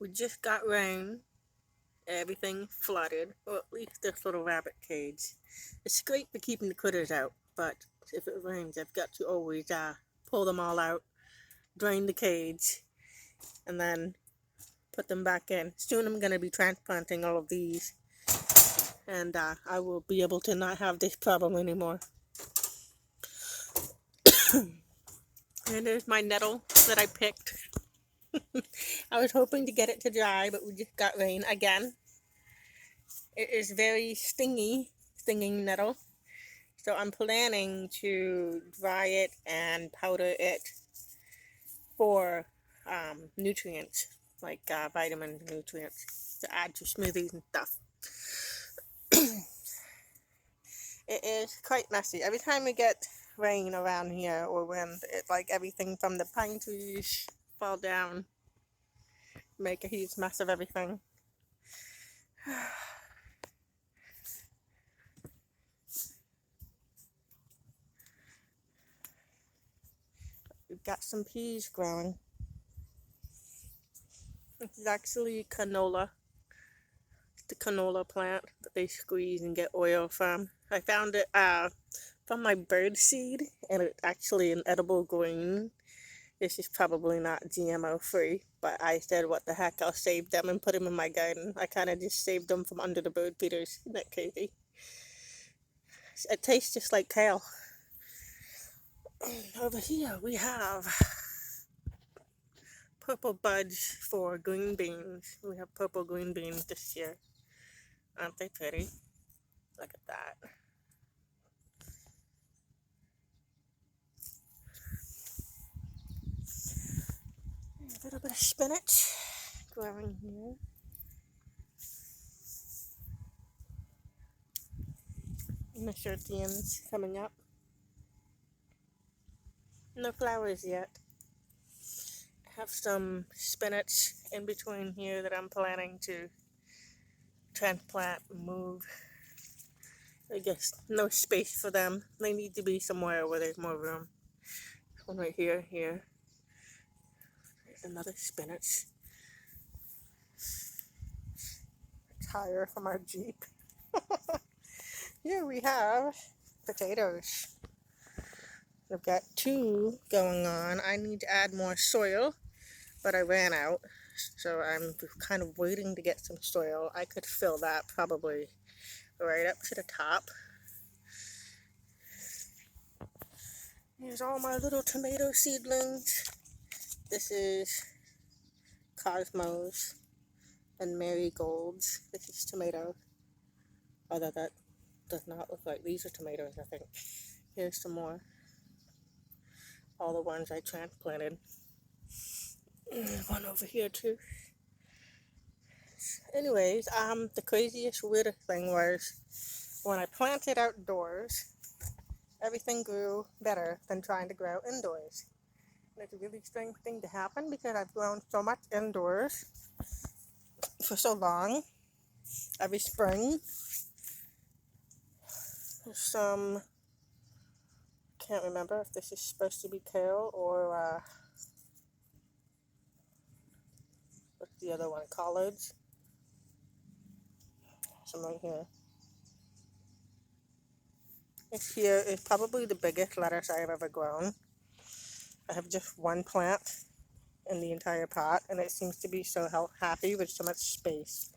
We just got rain. Everything flooded, or at least this little rabbit cage. It's great for keeping the critters out, but if it rains, I've got to always pull them all out, drain the cage, and then put them back in. Soon I'm going to be transplanting all of these, and I will be able to not have this problem anymore. And there's my nettle that I picked. I was hoping to get it to dry, but we just got rain again. It is very stinging nettle. So I'm planning to dry it and powder it for nutrients, like vitamin nutrients, to add to smoothies and stuff. It is quite messy. Every time we get rain around here or wind, it's like everything from the pine trees fall down, make a huge mess of everything. We've got some peas growing. This is actually canola. It's the canola plant that they squeeze and get oil from. I found it from my bird seed, and it's actually an edible green. This is probably not GMO free, but I said, what the heck, I'll save them and put them in my garden. I kind of just saved them from under the bird feeders. Isn't that crazy? It tastes just like kale. Over here we have purple buds for green beans. We have purple green beans this year. Aren't they pretty? Look at that. A little bit of spinach growing here. Nasturtiums coming up. No flowers yet. I have some spinach in between here that I'm planning to transplant and move. I guess no space for them. They need to be somewhere where there's more room. This one right here, here. There's another spinach. Tire from our Jeep. Here we have potatoes. I've got two going on. I need to add more soil, but I ran out. So I'm kind of waiting to get some soil. I could fill that probably right up to the top. Here's all my little tomato seedlings. This is Cosmos and Marigolds. This is tomato. Although that does not look like these are tomatoes, I think. Here's some more. All the ones I transplanted. One over here too. Anyways, the craziest, weirdest thing was when I planted outdoors, everything grew better than trying to grow indoors. And it's a really strange thing to happen because I've grown so much indoors for so long. Every spring, some, can't remember if this is supposed to be kale or what's the other one, collards. Some right here. This here is probably the biggest lettuce I have ever grown. I have just one plant in the entire pot, and it seems to be so happy with so much space.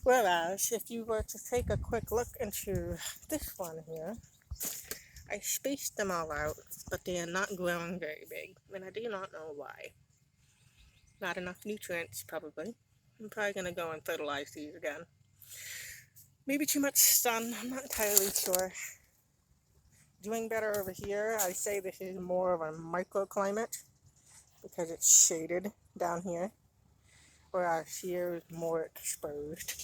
Whereas, if you were to take a quick look into this one here, I spaced them all out, but they are not growing very big, and I do not know why. Not enough nutrients, probably. I'm probably going to go and fertilize these again. Maybe too much sun, I'm not entirely sure. Doing better over here. I say this is more of a microclimate because it's shaded down here, whereas here is more exposed.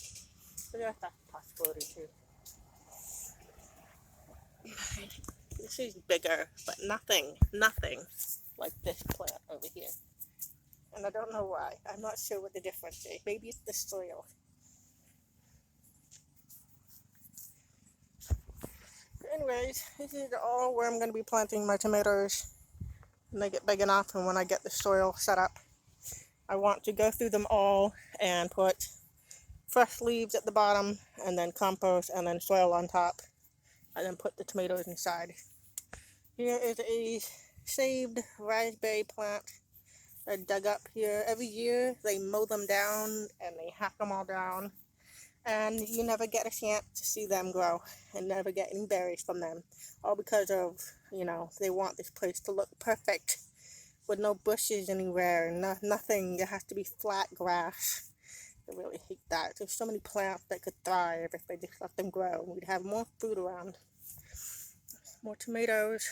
So that's a possibility too. This is bigger, but nothing like this plant over here. And I don't know why. I'm not sure what the difference is. Maybe it's the soil. Anyways, this is all where I'm going to be planting my tomatoes when they get big enough and when I get the soil set up. I want to go through them all and put fresh leaves at the bottom, and then compost, and then soil on top, and then put the tomatoes inside. Here is a saved raspberry plant I dug up here. Every year they mow them down and they hack them all down, and you never get a chance to see them grow and never get any berries from them. All because of, they want this place to look perfect with no bushes anywhere, nothing. It has to be flat grass. I really hate that. There's so many plants that could thrive if they just let them grow. We'd have more food around. More tomatoes.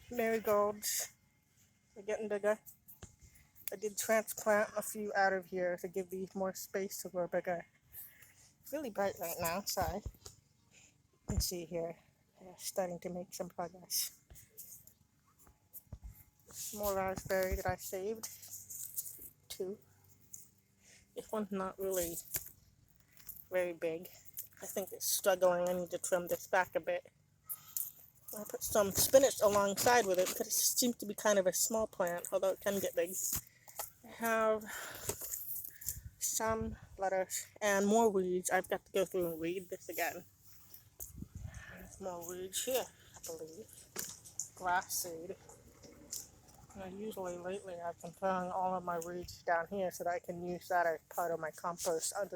Marigolds. They're getting bigger. I did transplant a few out of here to give these more space to grow bigger. It's really bright right now, so you can see here. They're starting to make some progress. More raspberry that I saved. 2. This one's not really very big. I think it's struggling. I need to trim this back a bit. I put some spinach alongside with it because it seems to be kind of a small plant, although it can get big. I have some lettuce and more weeds. I've got to go through and weed this again. There's more weeds here, I believe. Grass seed. Usually lately I've been throwing all of my weeds down here so that I can use that as part of my compost underneath.